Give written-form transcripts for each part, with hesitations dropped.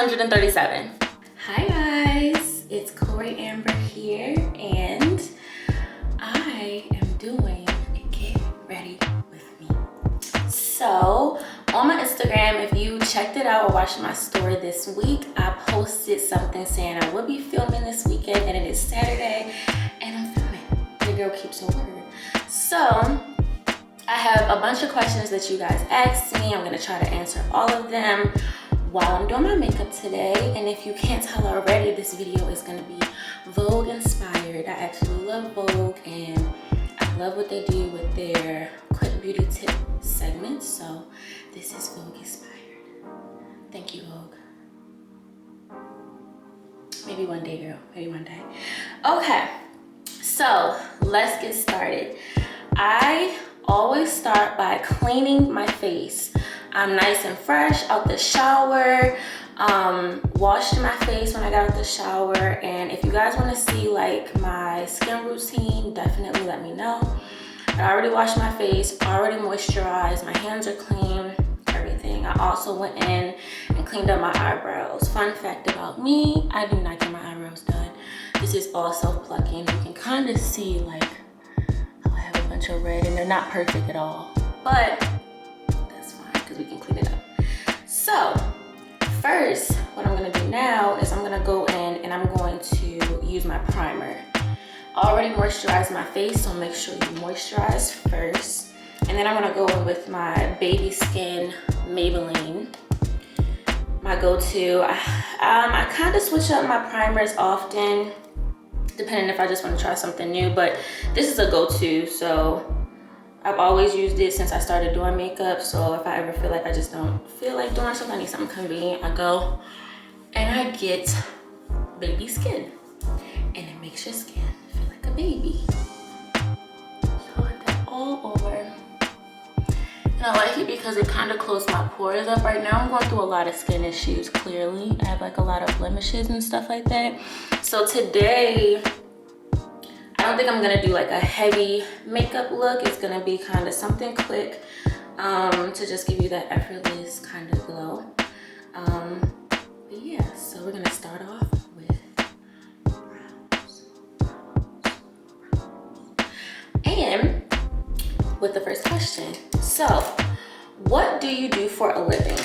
137. Hi guys, it's Corey Amber here, and I am doing a Get Ready With Me. So on my Instagram, if you checked it out or watched my story this week, I posted something saying I would be filming this weekend, and it is Saturday, and I'm filming. The girl keeps her word. So I have a bunch of questions that you guys asked me. I'm gonna try to answer all of them while I'm doing my makeup today. And if you can't tell already, this video is gonna be Vogue inspired. I actually love Vogue, and I love what they do with their quick beauty tip segments. So this is Vogue inspired. Thank you, Vogue. Maybe one day, girl, maybe one day. Okay, so let's get started. I always start by cleaning my face. I'm nice and fresh out the shower, washed my face when I got out the shower, and if you guys want to see like my skin routine, definitely let me know. But I already washed my face, already moisturized, my hands are clean, everything. I also went in and cleaned up my eyebrows. Fun fact about me, I do not get my eyebrows done. This is all self-plucking. You can kind of see like how I have a bunch of red, and they're not perfect at all, but we can clean it up. So first, what I'm gonna do now is I'm gonna go in and I'm going to use my primer. I already moisturized my face, so make sure you moisturize first. And then I'm gonna go in with my Baby Skin Maybelline, my go-to. I kind of switch up my primers often, depending if I just want to try something new, but this is a go-to, so I've always used it since I started doing makeup. So if I ever feel like I just don't feel like doing something, I need something convenient, I go and I get Baby Skin, and it makes your skin feel like a baby. So I like that all over, and I like it because it kind of closes my pores up. Right now I'm going through a lot of skin issues. Clearly I have like a lot of blemishes and stuff like that. So today I don't think I'm gonna do like a heavy makeup look. It's gonna be kind of something quick to just give you that effortless kind of glow. But yeah, so we're gonna start off with brows. And with the first question. So, what do you do for a living?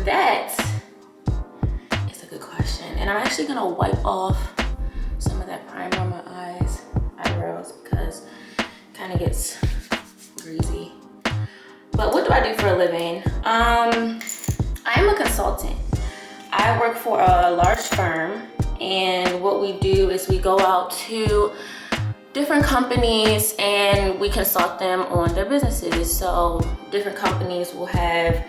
That is a good question. And I'm actually gonna wipe off some of that primer on my eyebrows, because it kind of gets greasy. But what do I do for a living? I am a consultant. I work for a large firm, and what we do is we go out to different companies and we consult them on their businesses. So different companies will have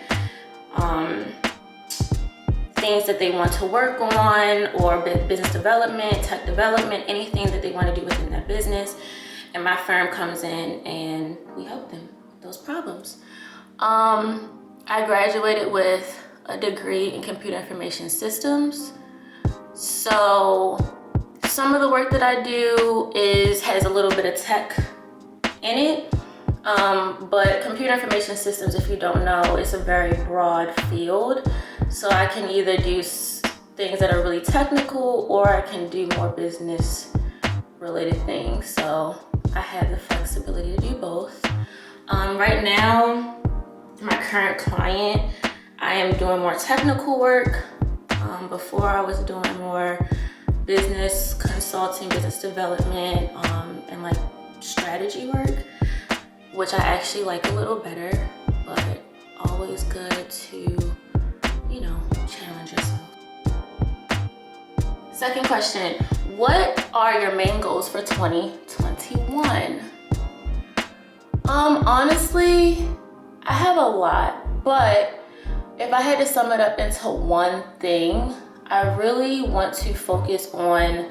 things that they want to work on, or business development, tech development, anything that they want to do within their business. And my firm comes in and we help them with those problems. I graduated with a degree in computer information systems. So some of the work that I do has a little bit of tech in it. But computer information systems, if you don't know, it's a very broad field. So I can either do things that are really technical, or I can do more business related things. So I have the flexibility to do both. Right now, my current client, I am doing more technical work. Before I was doing more business consulting, business development, and like strategy work, which I actually like a little better, but always good to, you know, challenge yourself. Second question, what are your main goals for 2021? Honestly, I have a lot, but if I had to sum it up into one thing, I really want to focus on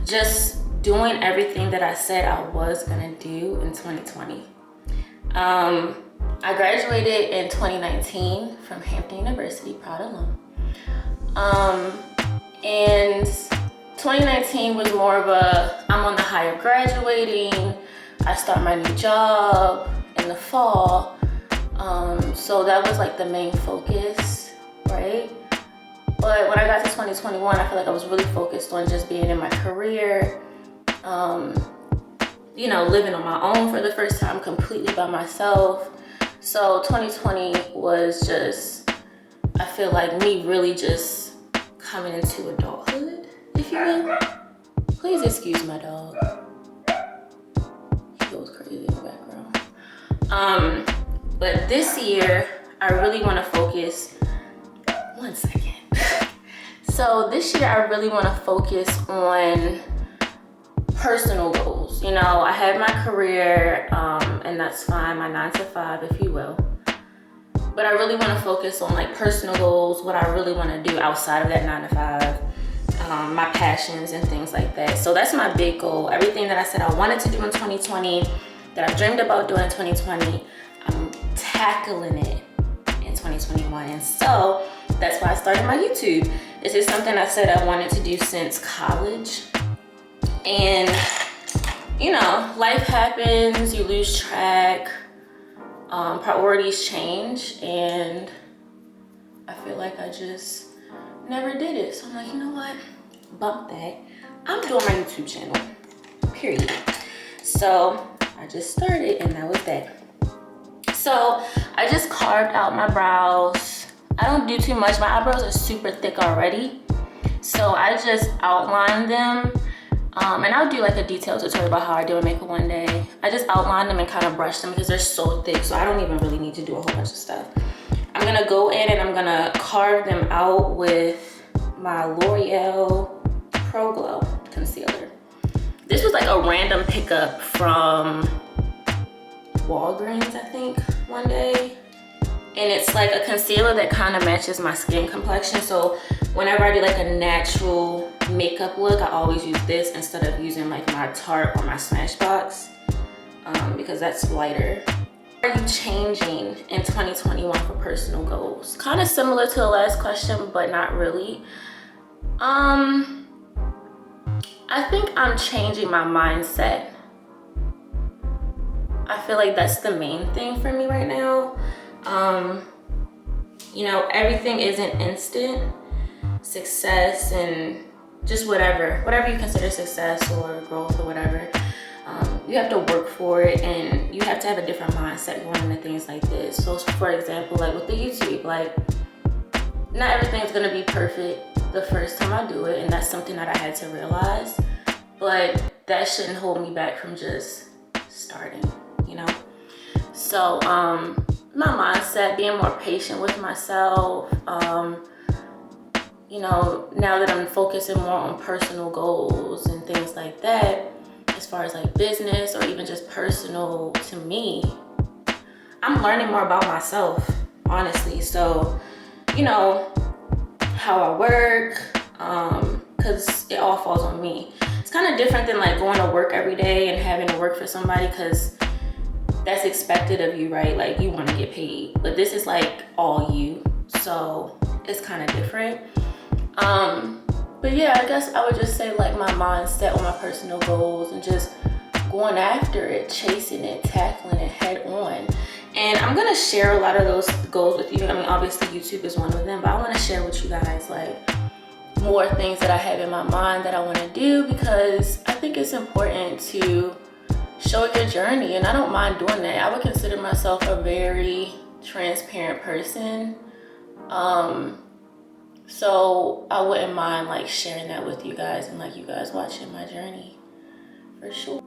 just doing everything that I said I was gonna do in 2020. I graduated in 2019 from Hampton University, proud alum. And 2019 was more of I'm on the high of graduating, I start my new job in the fall. So that was like the main focus right? But when I got to 2021, I feel like I was really focused on just being in my career, you know, living on my own for the first time, completely by myself. So 2020 was just, I feel like me really just coming into adulthood, if you will. Please excuse my dog. He goes crazy in the background. But this year, I really want to focus, one second. So this year, I really want to focus on personal goals. You know, I have my career, and that's fine, my 9 to 5, if you will. But I really want to focus on like personal goals, what I really want to do outside of that 9 to 5, my passions and things like that. So that's my big goal. Everything that I said I wanted to do in 2020, that I dreamed about doing in 2020, I'm tackling it in 2021. And so that's why I started my YouTube. This is something I said I wanted to do since college. And, you know, life happens, you lose track, priorities change, and I feel like I just never did it. So I'm like, you know what? Bump that. I'm doing my YouTube channel, period. So I just started, and that was that. So I just carved out my brows. I don't do too much. My eyebrows are super thick already. So I just outlined them. And I'll do like a detailed tutorial about how I do my makeup one day. I just outline them and kind of brush them because they're so thick, so I don't even really need to do a whole bunch of stuff. I'm gonna go in and I'm gonna carve them out with my L'Oreal Pro Glow concealer. This was like a random pickup from Walgreens, I think, one day. And it's like a concealer that kind of matches my skin complexion. So whenever I do like a natural makeup look, I always use this instead of using like my Tarte or my Smashbox, because that's lighter. What are you changing in 2021 for personal goals? Kind of similar to the last question, but not really. I think I'm changing my mindset. I feel like that's the main thing for me right now. You know, everything isn't instant. Success and just whatever you consider success or growth or whatever, you have to work for it, and you have to have a different mindset going into things like this. So for example, like with the YouTube, like not everything's gonna be perfect the first time I do it, and that's something that I had to realize, but that shouldn't hold me back from just starting, you know? So my mindset, being more patient with myself, you know, now that I'm focusing more on personal goals and things like that, as far as like business or even just personal to me, I'm learning more about myself, honestly. So, you know, how I work, because it all falls on me. It's kind of different than like going to work every day and having to work for somebody, because that's expected of you, right? Like you want to get paid, but this is like all you. So it's kind of different. But yeah, I guess I would just say like my mindset on my personal goals and just going after it, chasing it, tackling it head on. And I'm gonna share a lot of those goals with you. I mean, obviously YouTube is one of them, but I want to share with you guys like more things that I have in my mind that I want to do, because I think it's important to show your journey, and I don't mind doing that. I would consider myself a very transparent person. So I wouldn't mind like sharing that with you guys and like you guys watching my journey for sure.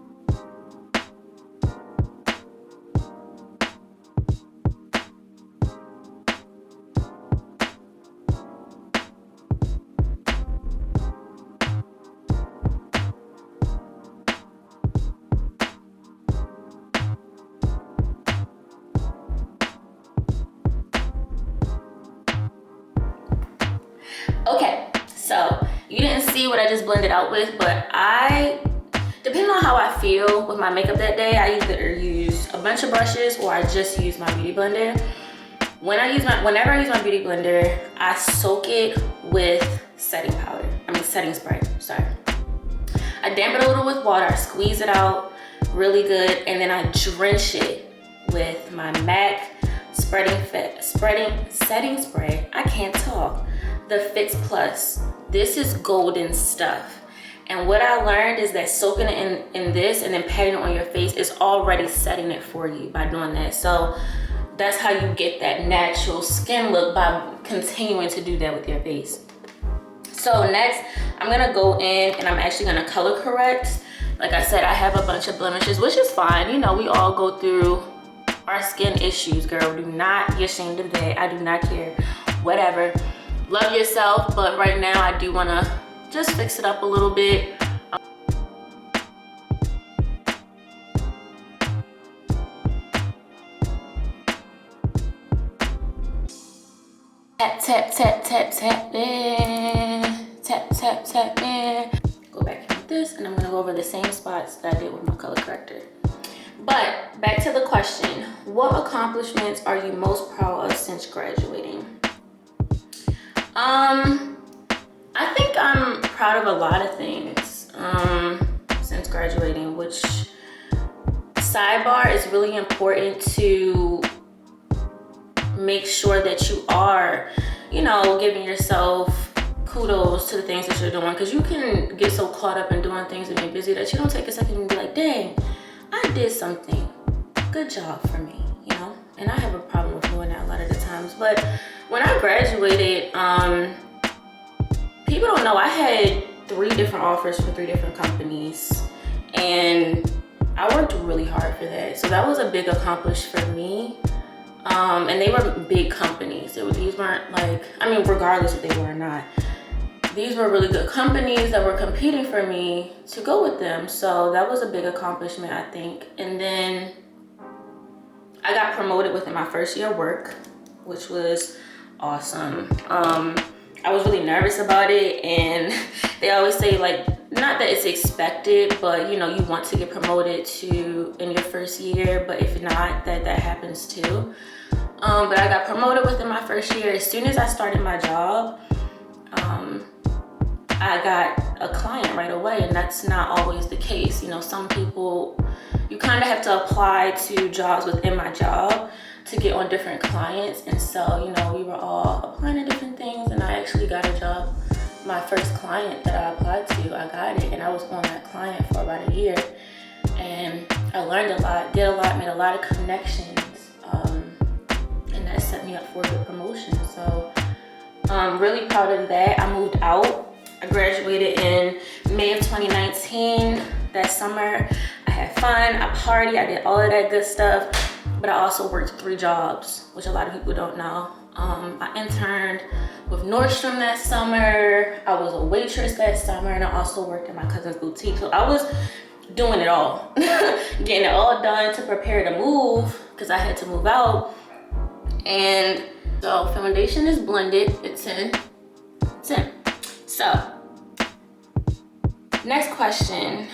Okay, so you didn't see what I just blended out with, but depending on how I feel with my makeup that day, I either use a bunch of brushes or I just use my beauty blender. Whenever I use my beauty blender, I soak it with setting spray, sorry. I dampen it a little with water, I squeeze it out really good, and then I drench it with my MAC setting spray. I can't talk. The Fix Plus. This is golden stuff. And what I learned is that soaking it in this and then patting it on your face is already setting it for you by doing that. So that's how you get that natural skin look, by continuing to do that with your face. So next, I'm gonna go in and I'm actually gonna color correct. Like I said, I have a bunch of blemishes, which is fine. You know, we all go through our skin issues, girl. Do not be ashamed of that. I do not care. Whatever. Love yourself, but right now I do wanna just fix it up a little bit. Tap, tap, tap, tap, tap, tap, tap, tap, go back in with this, and I'm gonna go over the same spots that I did with my color corrector. But back to the question, what accomplishments are you most proud of since graduating? I think I'm proud of a lot of things since graduating, which, sidebar, is really important to make sure that you are, you know, giving yourself kudos to the things that you're doing, because you can get so caught up in doing things and being busy that you don't take a second and be like, dang, I did something. Good job for me, you know? And I have a problem with doing that a lot of the times. But when I graduated, people don't know I had 3 different offers for 3 different companies, and I worked really hard for that. So that was a big accomplishment for me. And they were big companies. These weren't like, I mean, regardless if they were or not, these were really good companies that were competing for me to go with them. So that was a big accomplishment, I think. And then I got promoted within my first year of work, which was awesome. I was really nervous about it, and they always say, like, not that it's expected, but you know, you want to get promoted in your first year, but if not, that happens too. But I got promoted within my first year. As soon as I started my job, I got a client right away, and that's not always the case. You know, some people, you kind of have to apply to jobs within my job to get on different clients. And so, you know, we were all applying to different things, and I actually got a job. My first client that I applied to, I got it, and I was on that client for about a year. And I learned a lot, did a lot, made a lot of connections, and that set me up for a good promotion. So I'm really proud of that. I moved out. I graduated in May of 2019. That summer, I had fun, I partied, I did all of that good stuff, but I also worked 3 jobs, which a lot of people don't know. I interned with Nordstrom that summer, I was a waitress that summer, and I also worked at my cousin's boutique. So I was doing it all, getting it all done to prepare to move, because I had to move out. And so foundation is blended, it's in. So, next question,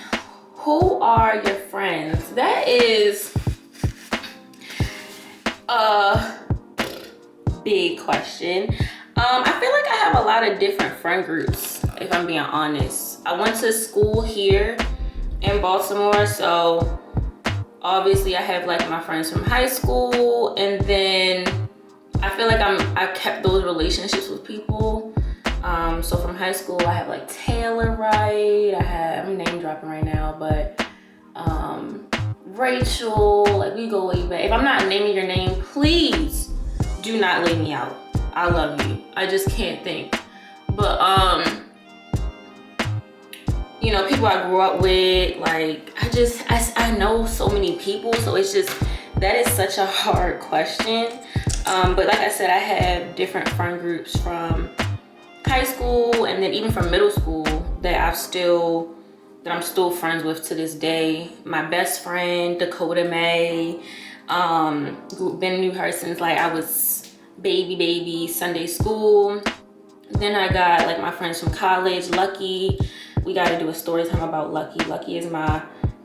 who are your friends? That is a big question. I feel like I have a lot of different friend groups, if I'm being honest. I went to school here in Baltimore, so obviously I have like my friends from high school, and then I feel like I kept those relationships with people. So from high school, I have like Taylor Wright, I'm name dropping right now, but Rachel, like we go way back. If I'm not naming your name, please do not lay me out. I love you. I just can't think. But you know, people I grew up with, like I know so many people, so it's just, that is such a hard question. But like I said, I have different friend groups from high school, and then even from middle school that I'm still friends with to this day. My best friend, Dakota May, been knew her since like I was baby Sunday school. Then I got like my friends from college, Lucky. We got to do a story time about Lucky. Lucky is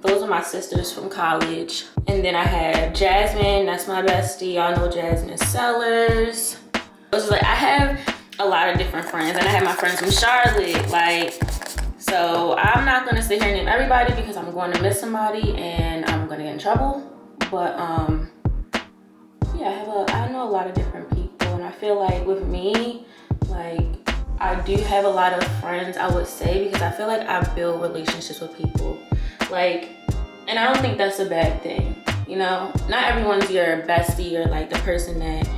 those are my sisters from college. And then I have Jasmine, that's my bestie. Y'all know Jasmine Sellers. It's like I have a lot of different friends, and I have my friends from Charlotte, like, so I'm not gonna sit here and name everybody because I'm going to miss somebody and I'm gonna get in trouble. But yeah, I know a lot of different people, and I feel like with me, like I do have a lot of friends, I would say, because I feel like I build relationships with people. Like, and I don't think that's a bad thing, you know? Not everyone's your bestie or like the person that,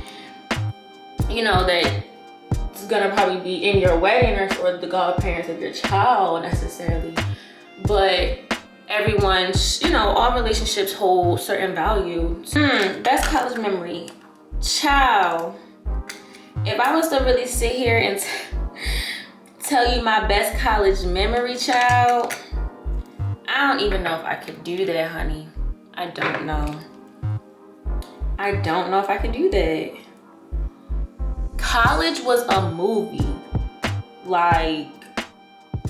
you know, that's gonna probably be in your wedding or the godparents of your child necessarily. But everyone, you know, all relationships hold certain value. Best college memory. Child, if I was to really sit here and tell you my best college memory, child, I don't even know if I could do that, honey. I don't know. I don't know if I could do that. College was a movie. Like,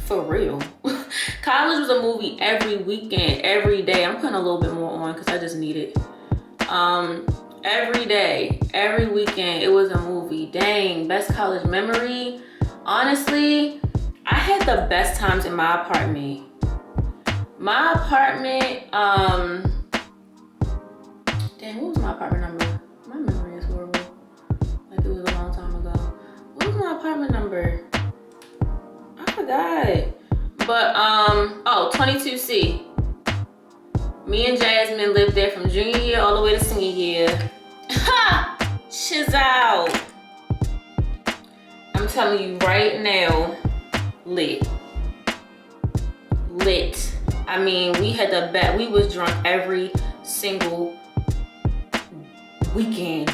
for real. College was a movie every weekend, every day. I'm putting a little bit more on because I just need it. Every day, every weekend, it was a movie. Dang, best college memory. Honestly, I had the best times in my apartment. My apartment, dang, what was my apartment number? My memory is horrible. Like it was a long time ago. What was my apartment number? I forgot. But, oh, 22C. Me and Jasmine lived there from junior year all the way to senior year. Ha! Shiz out. I'm telling you right now, lit. Lit. I mean, we had the best. We was drunk every single weekend.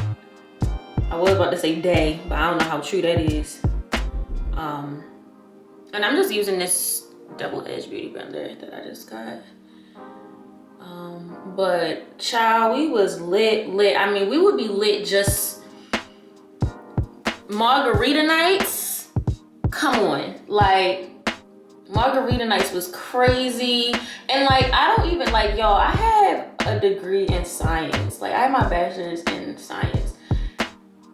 I was about to say day, but I don't know how true that is. And I'm just using this double-edged beauty blender that I just got. But child, we was lit. I mean, we would be lit just margarita nights. Come on, like margarita nights was crazy. And like, I don't even like, y'all, I have a degree in science. Like, I have my bachelor's in science.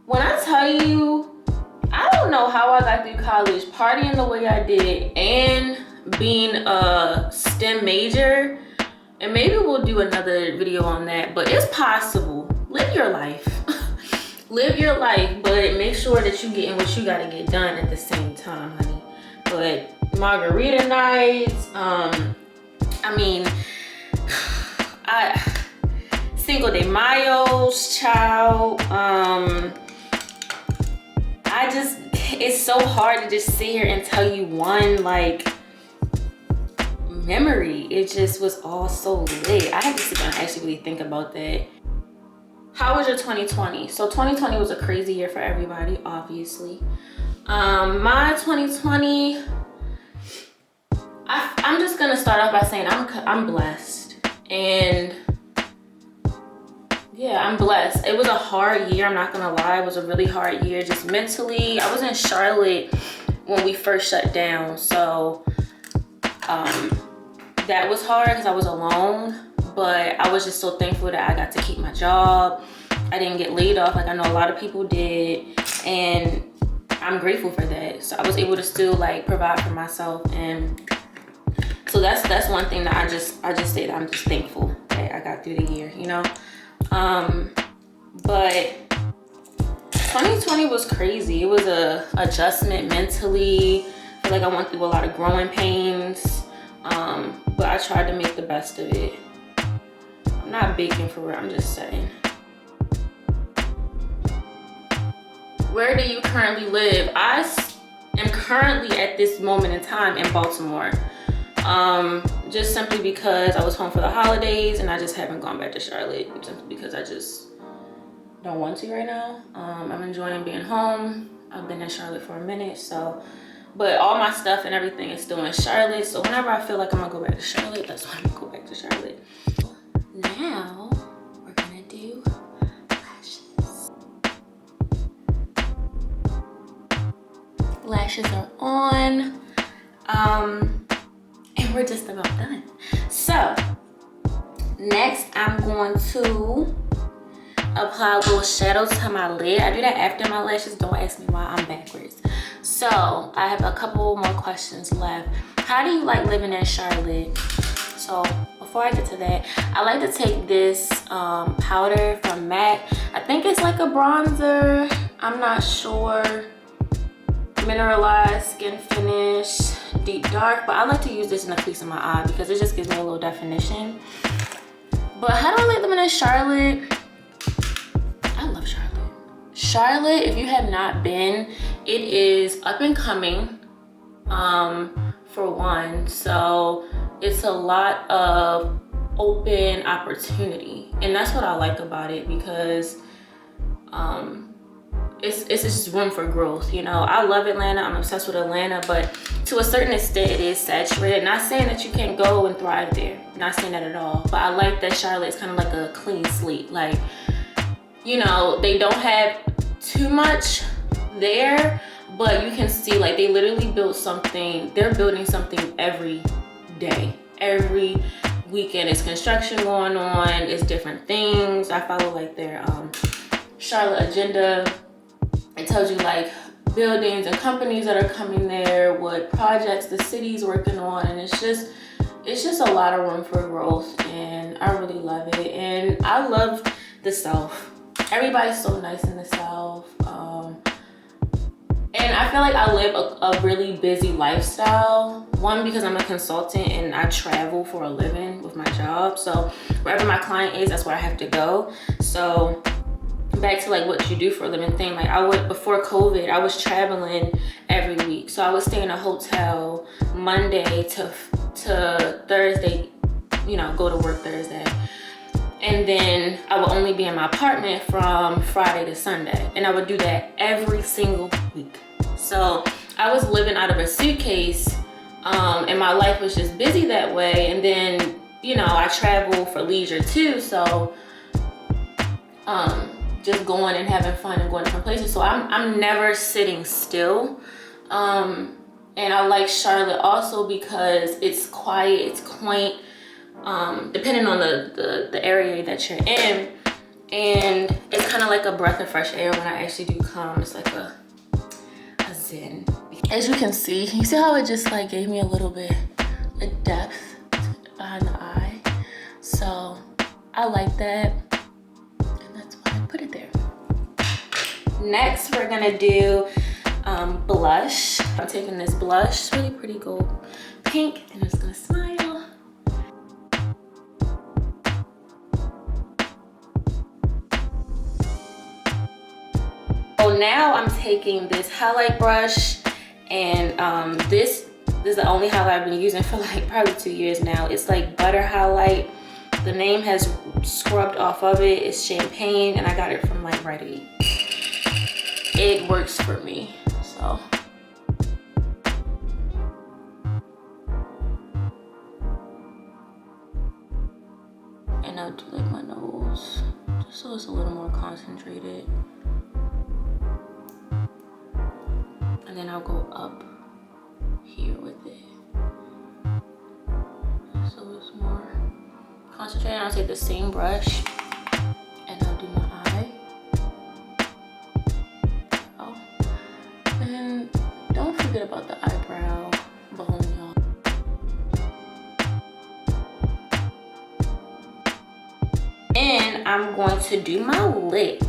When I tell you, I don't know how I got through college partying the way I did and being a STEM major. And maybe we'll do another video on that, but it's possible. Live your life. Live your life, but make sure that you getting what you gotta get done at the same time, honey. But margarita nights, I mean, Cinco de Mayo's, child. It's so hard to just sit here and tell you one like memory. It just was all so lit. I had to sit down and actually really think about that. How was your 2020? So 2020 was a crazy year for everybody, obviously. My 2020, I'm just gonna start off by saying I'm blessed. And yeah, I'm blessed. It was a hard year, I'm not gonna lie. It was a really hard year, just mentally. I was in Charlotte when we first shut down, so that was hard because I was alone, but I was just so thankful that I got to keep my job. I didn't get laid off like I know a lot of people did, and I'm grateful for that. So I was able to still like provide for myself, and so that's one thing that I just say that I'm just thankful that I got through the year, you know. But 2020 was crazy. It was a adjustment mentally. I feel like I went through a lot of growing pains. But I tried to make the best of it. I'm not baking for it, I'm just saying. Where do you currently live? I am currently at this moment in time in Baltimore. Just simply because I was home for the holidays and I just haven't gone back to Charlotte, simply because I just don't want to right now. I'm enjoying being home. I've been in Charlotte for a minute, so. But all my stuff and everything is still in Charlotte. So whenever I feel like I'm gonna go back to Charlotte, that's when I'm gonna go back to Charlotte. Now, we're gonna do lashes. Lashes are on. And we're just about done. So, next I'm going to apply a little shadows to my lid. I do that after my lashes. Don't ask me why, I'm backwards. So I have a couple more questions left. How do you like living in Charlotte? So before I get to that, I like to take this powder from MAC. I think it's like a bronzer, I'm not sure. Mineralized skin finish, deep dark, but I like to use this in the crease of my eye because it just gives me a little definition. But how do I like them in Charlotte? I love Charlotte. Charlotte, if you have not been, it is up and coming, for one. So it's a lot of open opportunity, and that's what I like about it, because it's just room for growth. You know, I love Atlanta, I'm obsessed with Atlanta, but to a certain extent it is saturated. Not saying that you can't go and thrive there, not saying that at all, but I like that Charlotte is kind of like a clean slate. Like, you know, they don't have too much there, but you can see like they literally built something. They're building something every day, every weekend. It's construction going on, it's different things. I follow like their Charlotte agenda. It tells you like buildings and companies that are coming there, what projects the city's working on, and it's just a lot of room for growth, and I really love it. And I love the South. Everybody's so nice in the South. And I feel like I live a really busy lifestyle. One, because I'm a consultant and I travel for a living with my job. So wherever my client is, that's where I have to go. So back to like what you do for a living thing, like before COVID, I was traveling every week. So I would stay in a hotel Monday to Thursday, you know, go to work Thursday. And then I would only be in my apartment from Friday to Sunday. And I would do that every single week. So I was living out of a suitcase, and my life was just busy that way. And then, you know, I travel for leisure too. So just going and having fun and going different places. So I'm never sitting still. And I like Charlotte also because it's quiet, it's quaint, depending on the area that you're in. And it's kind of like a breath of fresh air when I actually do come. It's like a zen. As you can see, you see how it just like gave me a little bit of depth behind the eye. So I like that. Put it there. Next, we're gonna do blush. I'm taking this blush, it's really pretty gold pink, and I'm just gonna smile. So now I'm taking this highlight brush, and this is the only highlight I've been using for like probably 2 years now. It's like butter highlight. The name has scrubbed off of it. It's champagne, and I got it from like Rite Aid. It works for me, so. And I'll do like my nose, just so it's a little more concentrated. And then I'll go up here with it, so it's more concentrated. I'll take the same brush and I'll do my eye. Oh, and don't forget about the eyebrow bone, y'all. And I'm going to do my lip.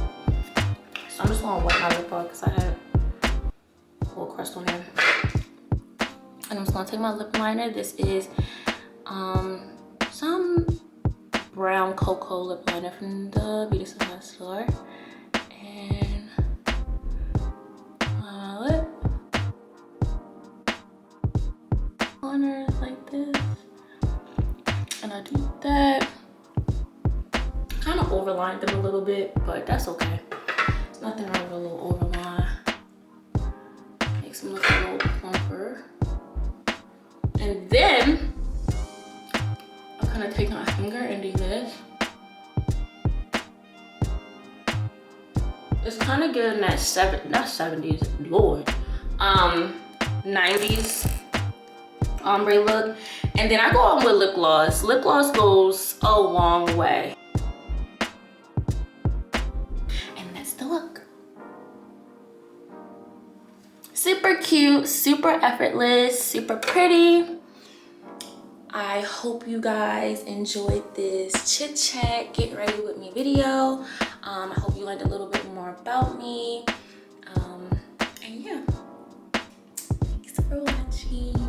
So I'm just gonna wipe my lip off because I had a little crust on there. And I'm just gonna take my lip liner. This is some brown cocoa lip liner from the Beauty Supply store, and my lip liner is like this, and I do that. Kind of overlined them a little bit, but that's okay. There's nothing wrong with a little overline. Makes them look a little plumper. And then I'm gonna take my finger and do this. It's kind of giving that not 70s, Lord, 90s ombre look. And then I go on with lip gloss. Lip gloss goes a long way. And that's the look. Super cute, super effortless, super pretty. I hope you guys enjoyed this chit chat, get ready with me video. I hope you learned a little bit more about me. And yeah, thanks for watching.